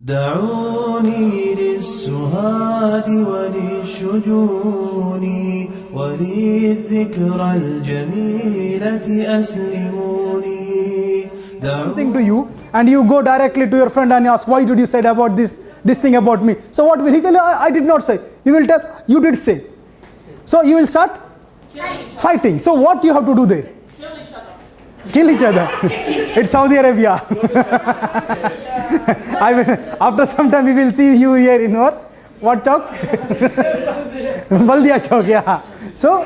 دعوني للسهاد وللشجون وللذكرى الجميلة أسلموني. Something to you, and you go directly to your friend and ask, why did you say about this thing about me? So what will he tell you? I did not say. You will tell, you did say. So you will start fighting. So what you have to do there? Kill each other. It's Saudi Arabia. After some time we will see you here in what chowk? Baldia chowk, yeah. So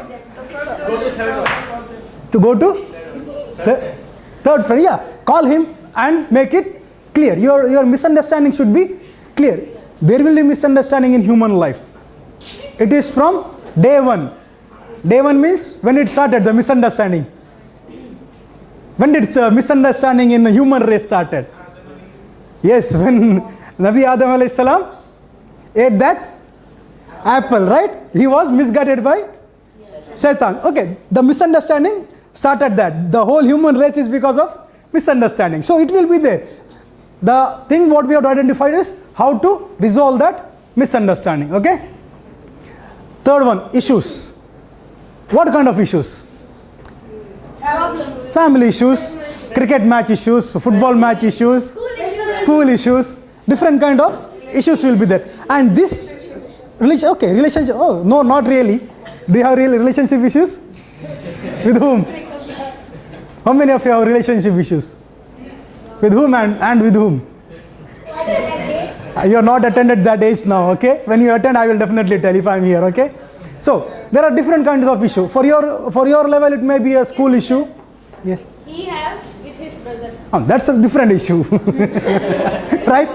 to go to the third friend, yeah. Call him and make it clear. Your misunderstanding should be clear. There will be misunderstanding in human life. It is from day one. Day one means when it started, the misunderstanding. When did misunderstanding in the human race started? Yes, when Nabi Adam alayhi salam ate that apple, right? He was misguided by Shaitan. Okay, the misunderstanding started that. The whole human race is because of misunderstanding. So it will be there. The thing what we have to identify is how to resolve that misunderstanding. Okay? Third one, issues. What kind of issues? Family issues, cricket match issues, football match issues, school issues, different kind of issues will be there. And this relationship, oh no, not really. Do you have real relationship issues? With whom? How many of you have relationship issues? With whom and with whom? You are not attended that age now, okay? When you attend, I will definitely tell if I am here, okay? So there are different kinds of issue. For your level, it may be a school issue. Yeah. He have with his brother. Oh, that's a different issue, right?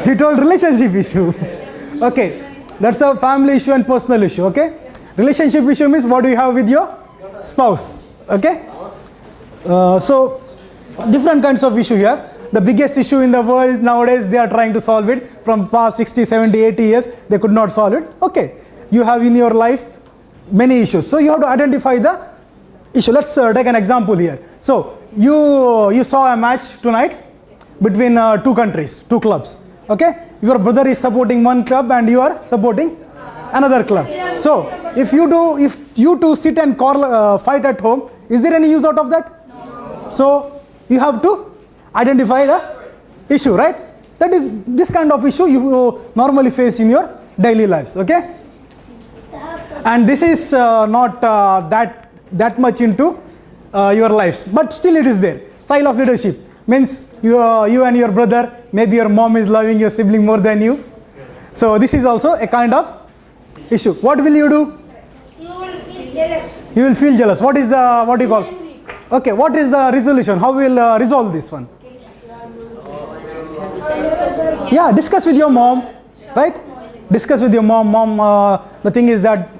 He told relationship issues. Okay, that's a family issue and personal issue. Okay, relationship issue means what do you have with your spouse. Okay, so different kinds of issue here. The biggest issue in the world nowadays, they are trying to solve it. From past 60, 70, 80 years, they could not solve it. Okay, you have in your life many issues. So you have to identify the issue. Let's take an example here. So you saw a match tonight between two countries, two clubs. Okay, your brother is supporting one club and you are supporting another club. So if you two sit and fight at home, is there any use out of that? No. So you have to identify the issue, right? That is this kind of issue you normally face in your daily lives. Okay, and this is not that much into your lives, but still it is there. Style of leadership means you and your brother, maybe your mom is loving your sibling more than you. So this is also a kind of issue. What will you do? You will feel jealous. You will feel jealous. What is the, what do you call? Okay, what is the resolution? How will resolve this one? Yeah, discuss with your mom, right? Discuss with your mom. Mom, the thing is that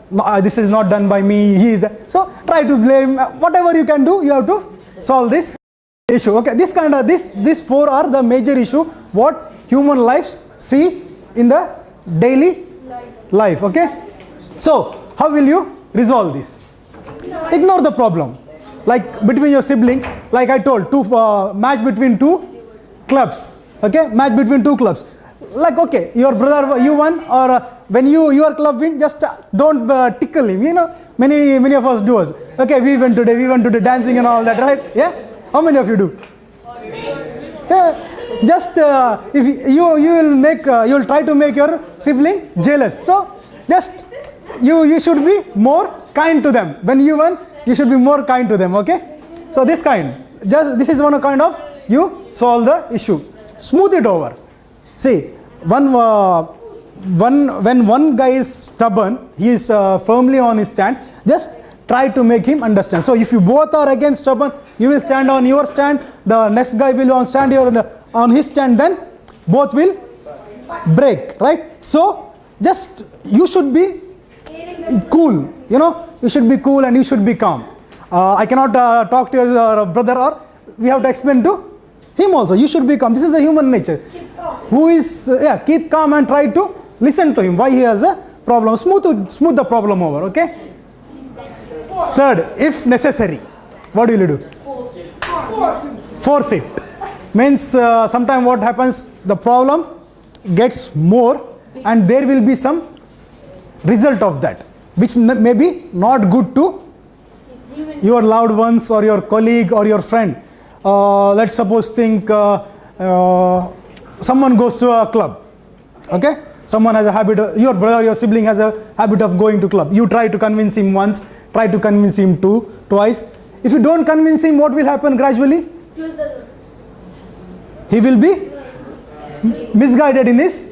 this is not done by me. So try to blame. Whatever you can do, you have to solve this issue. Okay, these four are the major issue what human lives see in the daily life. Okay, so how will you resolve this? Ignore the problem. Like between your sibling, like I told, match between two clubs. Okay, match between two clubs. Like, okay, your brother, you won, or when your club win, just don't tickle him. You know, many of us do. Okay, we went today dancing and all that, right? Yeah. How many of you do? Yeah. Just if you will try to make your sibling jealous. So just you should be more kind to them. When you won, you should be more kind to them. Okay. So this is one kind of you solve the issue. Smooth it over. See, when one guy is stubborn, he is firmly on his stand, just try to make him understand. So if you both are against stubborn, you will stand on your stand, the next guy will stand on his stand, then both will break, right? So just you should be cool, you know, you should be cool and you should be calm. I cannot talk to your brother, or we have to explain to him also. You should be calm. This is a human nature. Keep calm and try to listen to him. Why he has a problem? Smooth the problem over. Okay. Third, if necessary, what will you do? Force it. Means sometimes what happens, the problem gets more, and there will be some result of that, which may be not good to your loved ones or your colleague or your friend. Let's suppose think someone goes to a club, okay? Someone has a habit, your brother, your sibling has a habit of going to club. You try to convince him once, try to convince him twice. If you don't convince him, what will happen gradually? He will be misguided in his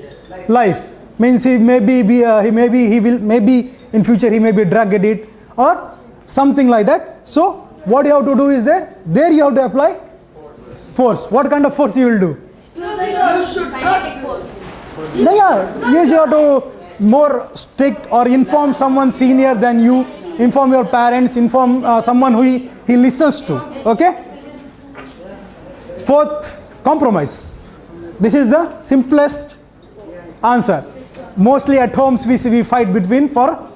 life. Means he may be in future he may be drug addict or something like that. So what you have to do is there you have to apply force. What kind of force you will do? You should not force. Yeah, you have to more strict or inform someone senior than you, inform your parents, inform someone who he listens to. Okay. Fourth, compromise. This is the simplest answer. Mostly at homes we fight for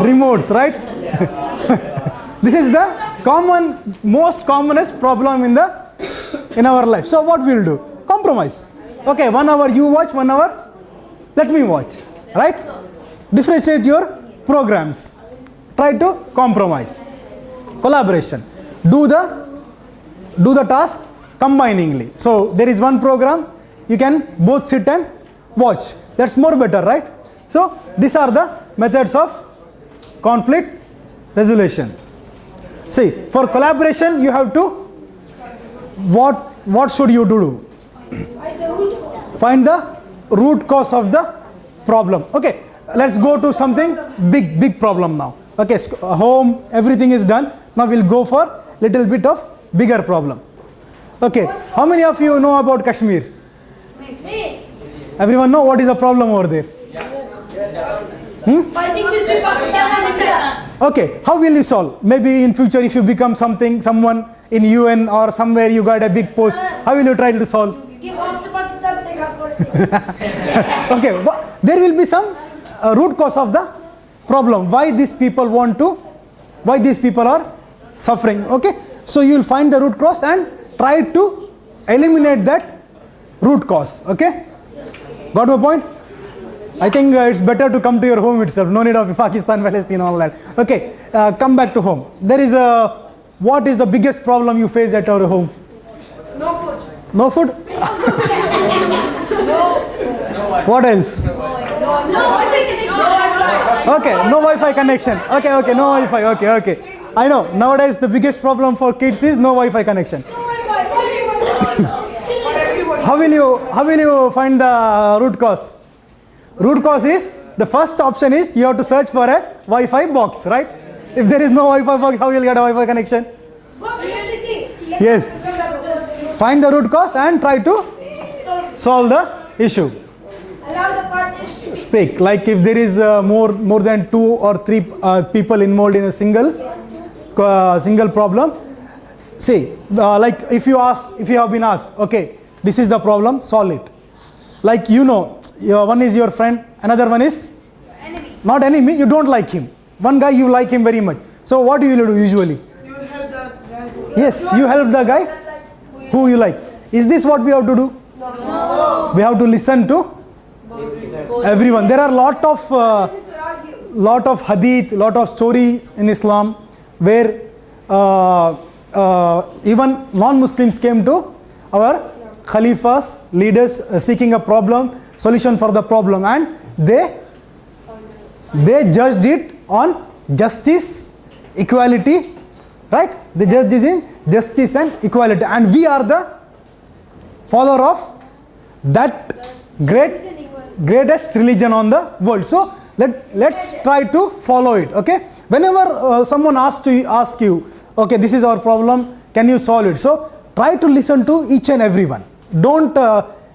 remotes, right? This is the most commonest problem in our life. So what we'll do? Compromise. Okay, 1 hour you watch, 1 hour let me watch, right? Differentiate your programs. Try to compromise. Collaboration. Do the task combiningly. So there is one program, you can both sit and watch. That's more better, right? So these are the methods of conflict resolution. See, for collaboration you have to, what should you do? Find the root cause of the problem. Okay, let's go to something big problem now. Okay, home, everything is done. Now we'll go for little bit of bigger problem. Okay, how many of you know about Kashmir? Me. Everyone know what is the problem over there? Fighting between Pakistan and India. Okay, how will you solve? Maybe in future if you become someone in UN or somewhere you got a big post, how will you try to solve? Give half to Pakistan, take half for Okay, there will be some root cause of the problem. Why these people are suffering. Okay, so you will find the root cause and try to eliminate that root cause. Okay, got my point? I think it's better to come to your home itself. No need of Pakistan, Palestine, all that. Okay, come back to home. What is the biggest problem you face at your home? No food. No food? What else? No Wi-Fi. Okay, no Wi-Fi connection. Okay, no Wi-Fi. Okay. I know, nowadays the biggest problem for kids is no Wi-Fi connection. How will you find the root cause? Root cause is, the first option is you have to search for a Wi-Fi box, right? If there is no Wi-Fi box, how will you get a Wi-Fi connection? Yes. Find the root cause and try to solve the issue. Allow the parties to Speak. Like if there is more than 2 or 3 people involved in a single problem. See, like if you have been asked, okay, this is the problem, solve it. Like one is your friend, another one is not enemy, you don't like him. One guy you like him very much. So what you will do usually? You help the guy who... Yes, you help the guy who you like. Is this what we have to do? No. We have to listen to everyone. There are lot of hadith, lot of stories in Islam where even non-Muslims came to our Khalifas, leaders, seeking a solution for the problem, and they judged it on justice, equality, right? They judged it in justice and equality, and we are the follower of that greatest religion on the world. So let's try to follow it. Okay, whenever someone asks you, okay, this is our problem, can you solve it? So try to listen to each and everyone. Don't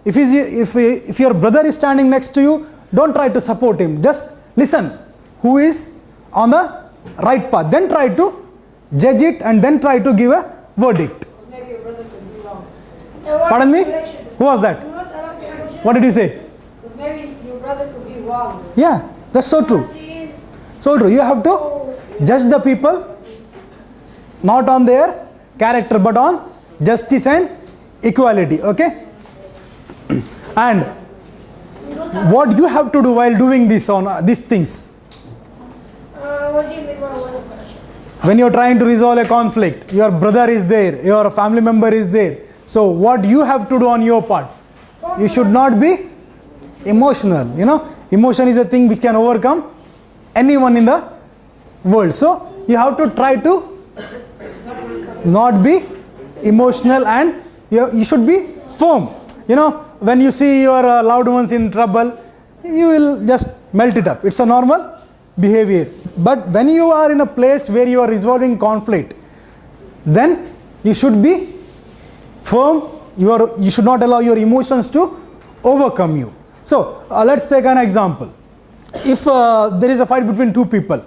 if your brother is standing next to you, don't try to support him. Just listen who is on the right path. Then try to judge it and then try to give a verdict. Maybe your brother could be wrong. Pardon me? Who was that? Do not allow correction. What did you say? Maybe your brother could be wrong. Yeah, that's so true. So true. You have to judge the people not on their character but on justice and equality, okay? And what you have to do while doing this on these things? What do you mean by what? When you're trying to resolve a conflict, your brother is there, your family member is there. So what you have to do on your part? You should not be emotional. You know, emotion is a thing which can overcome anyone in the world. So you have to try to not be emotional, and you should be firm. You know, when you see your loved ones in trouble, you will just melt it up. It's a normal behavior. But when you are in a place where you are resolving conflict, then you should be firm. You should not allow your emotions to overcome you. So let's take an example. If there is a fight between two people,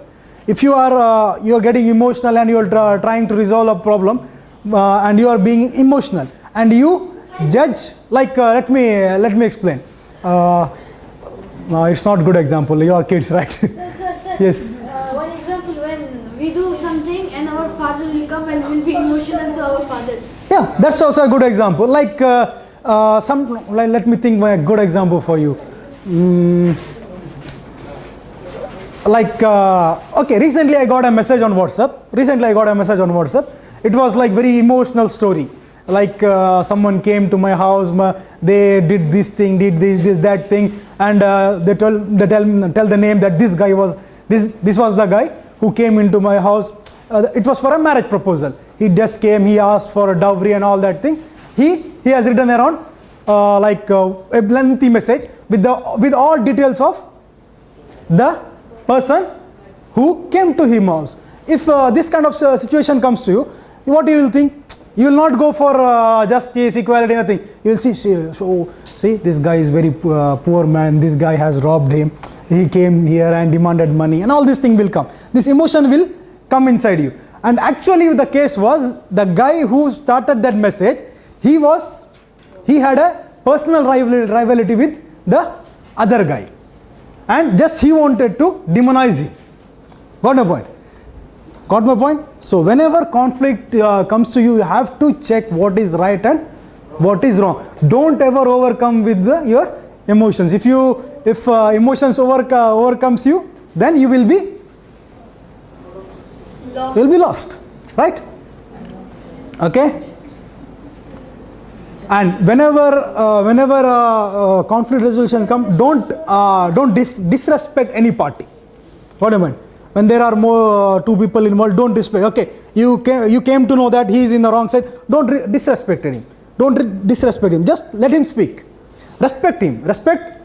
if you are getting emotional and you are trying to resolve a problem, and you are being emotional and you judge, like let me explain. No, it's not good example. You are kids, right? Sir. Yes. One example, when we do something and our father will come and will be emotional to our fathers. Yeah, that's also a good example. Like let me think of a good example for you. Okay, recently I got a message on WhatsApp. It was like very emotional story. Like someone came to my house, they did this thing, did this, that thing, and they tell the name that this guy was, this was the guy who came into my house. It was for a marriage proposal. He just came, he asked for a dowry and all that thing. He has written around a lengthy message with all details of the person who came to him house. If this kind of situation comes to you, what you will think? You will not go for justice, equality, nothing. You will see, this guy is very poor man. This guy has robbed him. He came here and demanded money, and all this thing will come. This emotion will come inside you. And actually, the case was the guy who started that message. He had a personal rivalry with the other guy, and just he wanted to demonize him. Got my point? So whenever conflict comes to you, you have to check what is right and what is wrong. Don't ever overcome with your emotions. If emotions overcomes you, then you will be lost, right? Okay. And whenever conflict resolutions come, don't disrespect any party. What do you mean? When there are more two people involved, don't disrespect. Okay, you came to know that he is in the wrong side. Don't disrespect him. Don't disrespect him. Just let him speak. Respect him. Respect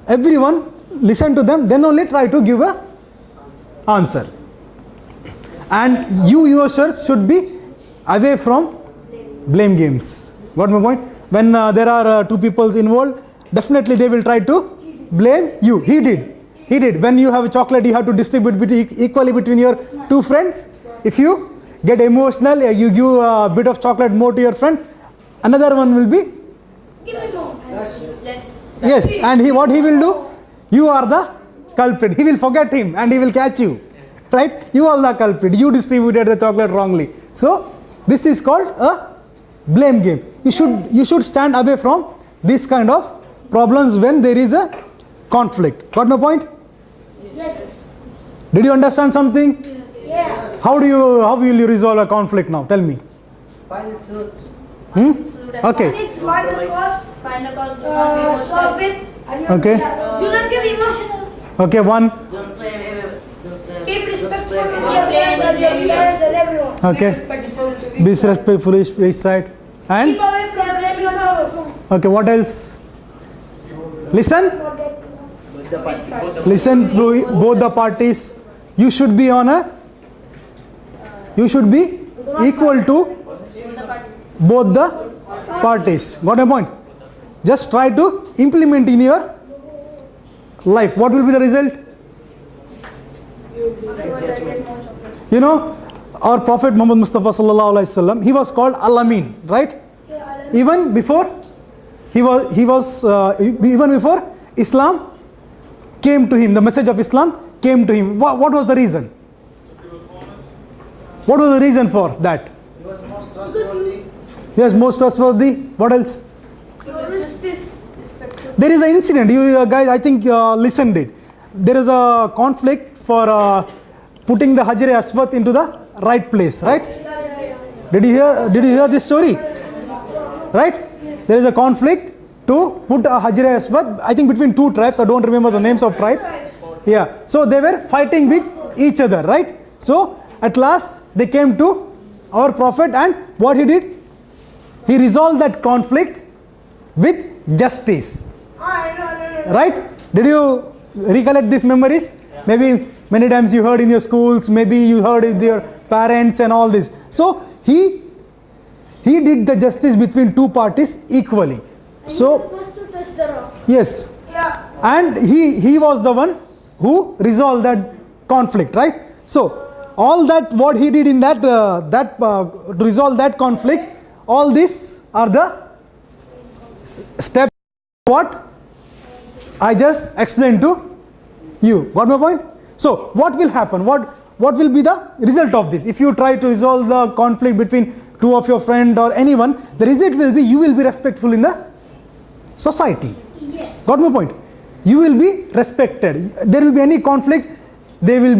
everyone. Listen to them. Then only try to give a answer. And you yourself should be away from blame games. Got my point? When there are two people involved, definitely they will try to blame you. He did. When you have a chocolate, you have to distribute equally between your two friends. If you get emotional, you give a bit of chocolate more to your friend, another one will be yes. And what he will do? You are the culprit. He will forget him and he will catch you, right? You are the culprit. You distributed the chocolate wrongly. So this is called a blame game. You should stand away from this kind of problems when there is a conflict. Got my point? Yes. Did you understand something? Yeah. How will you resolve a conflict now? Tell me. Find its roots. Okay. It's find the cause, Find the cause, do not be emotional. solve it, and you Okay. Do not get emotional. Okay, one. Don't blame everyone. keep respect for your friends and your parents and everyone. Okay. Be respectful each side. Keep And away from blaming others. okay, what else? Listen. With the party. Listen to both the parties. You should be equal to both the parties. Got a point? Just try to implement in your life. What will be the result? You know, our Prophet Muhammad Mustafa sallallahu alaihi wasallam, he was called Al-Amin, right? Even before even before Islam came to him, the message of Islam came to him. What was the reason? What was the reason for that? He was most trustworthy. Yes, most trustworthy. What else? There is an incident. You guys, I think listened it. There is a conflict for putting the Hajar Aswad into the right place, right? Did you hear this story? Right? There is a conflict to put a Hajar Aswad, I think between two tribes. I don't remember the names of tribe. Yeah. So they were fighting with each other, right? So at last they came to our Prophet, and what he did? He resolved that conflict with justice. Right? Did you recollect these memories? Maybe many times you heard in your schools, maybe you heard with your parents and all this. So he did the justice between two parties equally. So First to touch the rock. yes, Yeah. and he was the one who resolved that conflict, right? So all that what he did in that to resolve that conflict, all these are the steps what I just explained to you. Got my point? So what will happen? What will be the result of this? If you try to resolve the conflict between two of your friend or anyone, the result will be you will be respectful in the society. Yes. Got my point? You will be respected. There will be any conflict, they will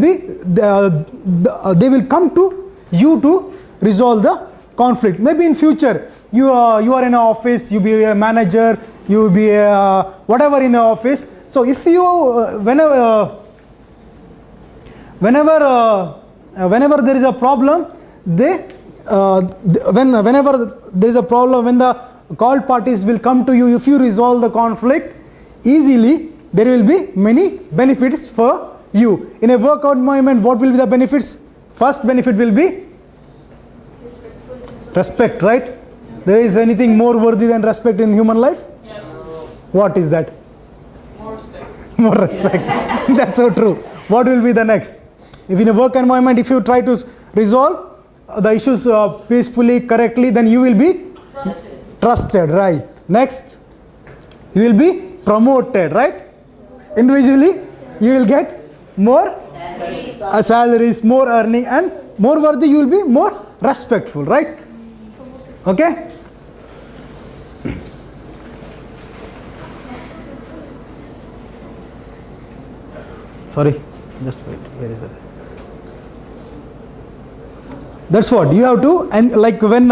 come to you to resolve the conflict. Maybe in future you are in an office, you be a manager, you be a whatever in the office. So if you whenever there is a problem, whenever there is a problem, when the called parties will come to you, if you resolve the conflict easily, there will be many benefits for you. In a work environment, what will be the benefits? First benefit will be respect, right? There is anything more worthy than respect in human life? Yes. What is that? More respect. More respect. That's so true. What will be the next? If in a work environment, if you try to resolve the issues peacefully, correctly, then you will be trusted, right? Next, you will be promoted, right? Individually, you will get more salaries, more earning, and more worthy, you will be more respectful, right? Okay? Sorry, just wait. Where is it? That's what you have to, and like when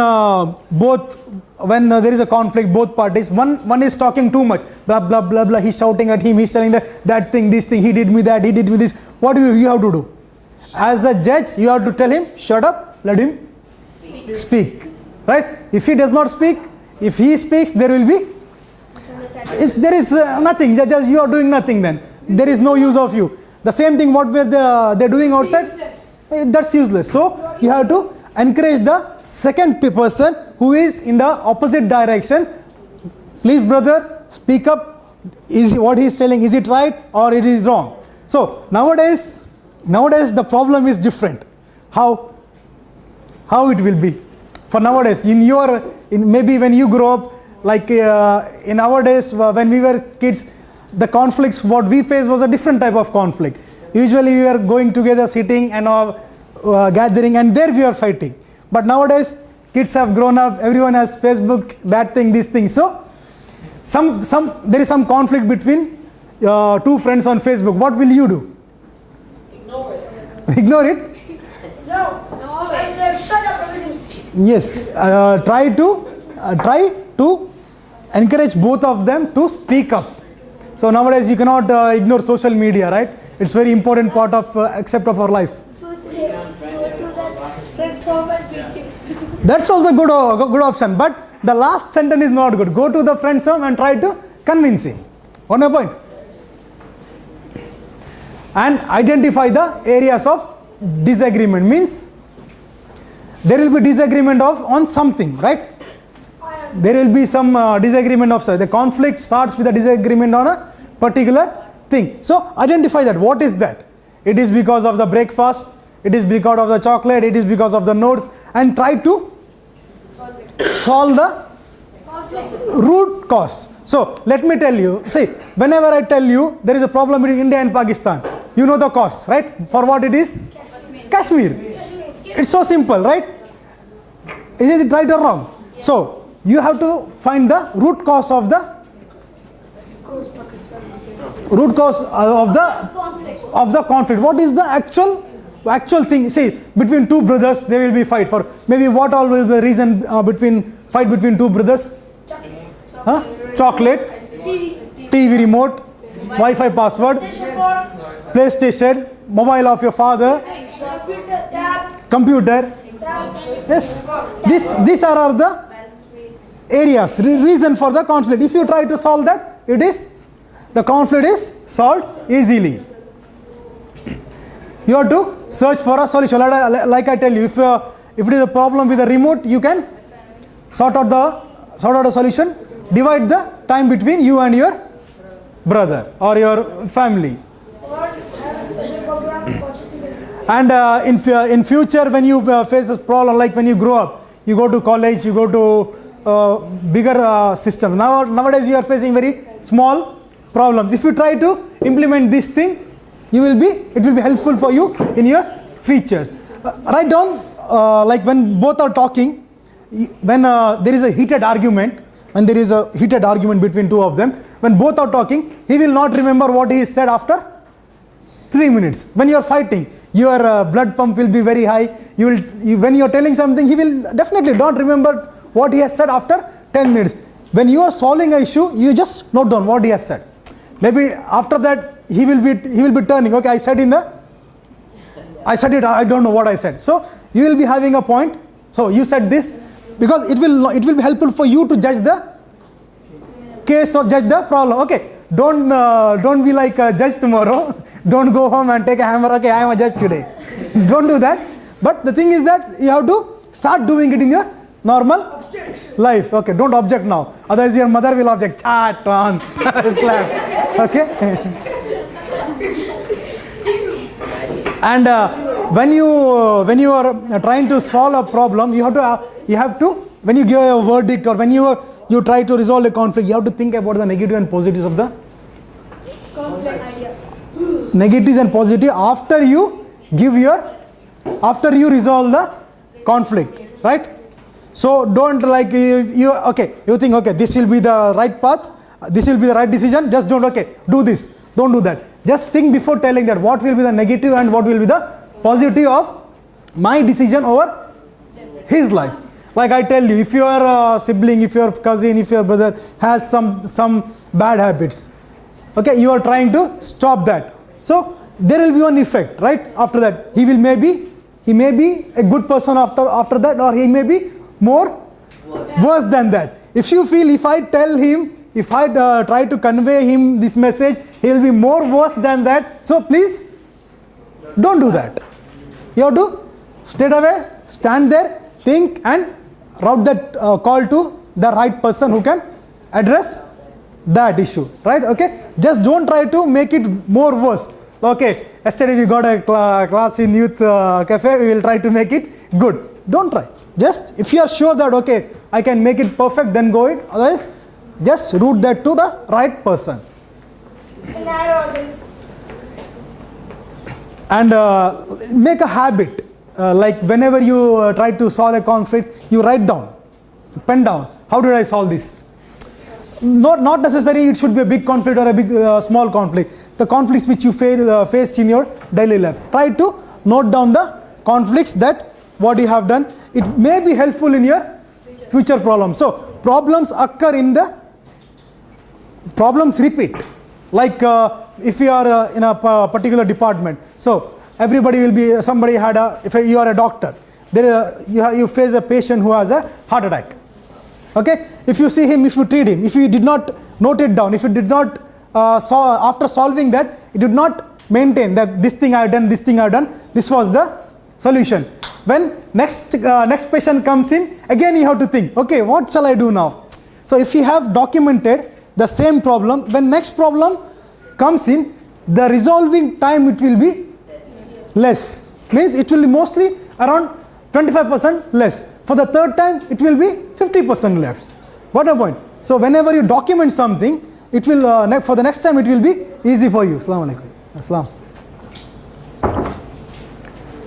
there is a conflict, both parties, one is talking too much, blah blah blah blah. He's shouting at him. He's telling that thing, this thing. He did me that. He did me this. What do you have to do? As a judge, you have to tell him, shut up. Let him speak. Right? If he does not speak, if he speaks, there will be. There is nothing. Just you are doing nothing. Then there is no use of you. The same thing what they're doing outside. That's useless. So you have to encourage the second person who is in the opposite direction. Please, brother, speak up. Is what he is telling, is it right or it is wrong? So nowadays the problem is different. How it will be for nowadays? Maybe when you grow up, like in nowadays when we were kids, the conflicts what we faced was a different type of conflict. Usually we were going together, sitting and gathering, and there we are fighting. But nowadays kids have grown up, everyone has Facebook, that thing, this thing. So there is some conflict between two friends on Facebook. What will you do? Ignore it. Ignore it? No. I said shut up and let him speak. Yes. Try to encourage both of them to speak up. So nowadays you cannot ignore social media, right? It's very important part of accept of our life. So go to that friend's home and beat him. That's also good option. But the last sentence is not good. Go to the friend's home and try to convince him. One more point. And identify the areas of disagreement. Means there will be disagreement on something, right? There will be some disagreement of the conflict starts with a disagreement on a particular thing. So identify that. What is that? It is because of the breakfast, it is because of the chocolate, it is because of the notes, and try to solve the root cause. So let me tell you, see, whenever I tell you there is a problem between India and Pakistan, you know the cause, right? For what it is? Kashmir. It's so simple, right? Is it right or wrong? So you have to find the root cause of the conflict. What is the actual thing? See, between two brothers there will be fight for maybe what all will be the reason fight between two brothers? Chocolate, TV remote, Wi-Fi password, PlayStation, mobile of your father, computer. Yes, these are the areas, reason for the conflict. If you try to solve that, the conflict is solved easily. You have to search for a solution. Like I tell you, if it is a problem with the remote, you can sort out a solution. Divide the time between you and your brother or your family. And in future, when you face a problem, like when you grow up, you go to college, you go to bigger system. Nowadays you are facing very small problems. If you try to implement this thing, it will be helpful for you in your future. Write down like when both are talking, when there is a heated argument, between two of them, when both are talking, he will not remember what he said after 3 minutes. When you are fighting, your blood pump will be very high. When you are telling something, he will definitely not remember what he has said after 10 minutes. When you are solving an issue, you just note down what he has said. Maybe after that he will be turning. Okay, I said it. I don't know what I said. So you will be having a point. So you said this because it will be helpful for you to judge the case or judge the problem. Okay. Don't be like a judge tomorrow. Don't go home and take a hammer. Okay, I am a judge today. Don't do that. But the thing is that you have to start doing it in your normal life. Okay, don't object now. Otherwise your mother will object. Chat on. Slap. Okay. And when you are trying to solve a problem, you have to when you give a verdict or when you try to resolve a conflict, you have to think about the negative and positives of the negatives and positive after you resolve the conflict, right? So don't like you think okay, this will be the right path, this will be the right decision, just don't do this, don't do that. Just think before telling that what will be the negative and what will be the positive of my decision over his life. Like I tell you, if your sibling, if your cousin, if your brother has some bad habits, okay, you are trying to stop that. So there will be one effect, right? After that, he may be a good person after that, or he may be more worse than that. If you feel, if I tell him, if I try to convey him this message, he will be more worse than that. So please don't do that. You have to straight away stand there, think and route that call to the right person who can address that issue, right? Okay, just don't try to make it more worse. Okay, yesterday we got a class in youth cafe, we will try to make it good. Don't try. Just if you are sure that okay, I can make it perfect, then go it. Otherwise, just route that to the right person. And make a habit. Like whenever you try to solve a conflict, you write down, pen down, how did I solve this? Not necessary it should be a big conflict or a big small conflict. The conflicts which you face in your daily life. Try to note down the conflicts that what you have done. It may be helpful in your future problems. So problems occur in the problems repeat. Like if you are in a particular department, so everybody will be, somebody had if you are a doctor, there you face a patient who has a heart attack. Okay, if you see him, if you treat him, if you did not note it down, if you did not after solving that, you did not maintain that this thing I have done, this thing I have done, this was the solution. When next patient comes in, again you have to think, okay, what shall I do now? So if you have documented the same problem, when next problem comes in, the resolving time it will be less. Means it will be mostly around 25% less. For the third time, it will be 50% less. What a point. So whenever you document something, it will for the next time it will be easy for you. Assalamu alaikum. Assalam.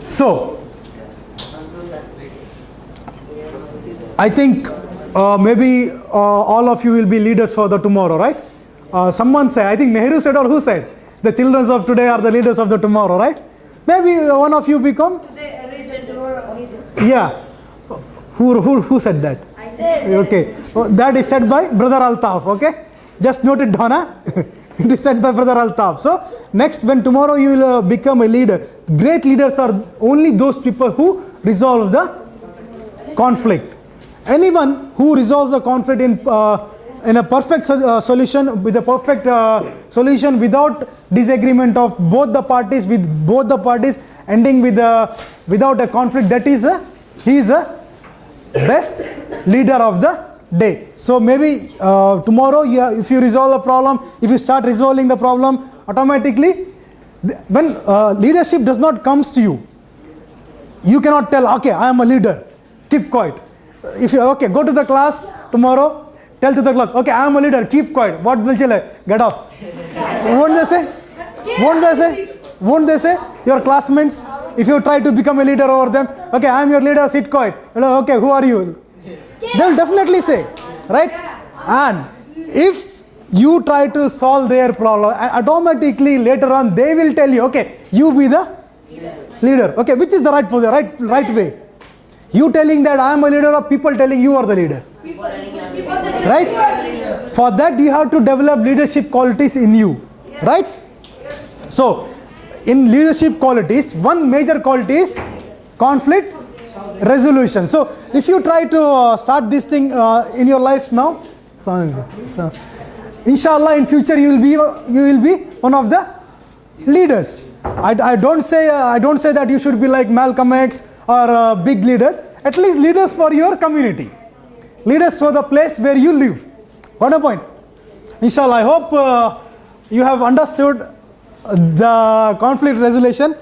So I think maybe all of you will be leaders for the tomorrow, right? Someone said, I think Nehru said or who said, the children of today are the leaders of the tomorrow, right? Maybe one of you become. Today, leader, tomorrow, leader. Yeah. Who said that? I said. Okay. That is said by Brother Altaf. Okay. Just note it down. Huh? It is said by Brother Altaf. So next, when tomorrow you will become a leader, great leaders are only those people who resolve the conflict. Anyone who resolves the conflict in a perfect solution, with a perfect solution without disagreement of both the parties, with both the parties ending with without a conflict, that is he is a best leader of the day. So maybe tomorrow, if you resolve the problem, if you start resolving the problem, automatically, when leadership does not comes to you, you cannot tell, okay, I am a leader, keep quiet. If you, okay, go to the class tomorrow, tell to the class, okay, I am a leader, keep quiet. What will you say? Get off. Won't they say? Won't they say? Won't they say? Your classmates, if you try to become a leader over them, okay, I am your leader, sit quiet. Okay, who are you? They will definitely say, right? And if you try to solve their problem, automatically later on they will tell you, okay, you be the leader. Okay, which is the right position, right way? You telling that I am a leader, or people telling you are the leader? Right? For that you have to develop leadership qualities in you, right? So, in leadership qualities, one major quality is conflict resolution. So, if you try to start this thing in your life now, so inshallah in future you will be one of the leaders. I don't say that you should be like Malcolm X or big leaders. At least leaders for your community, leaders for the place where you live. What a point. Inshallah, I hope you have understood the conflict resolution.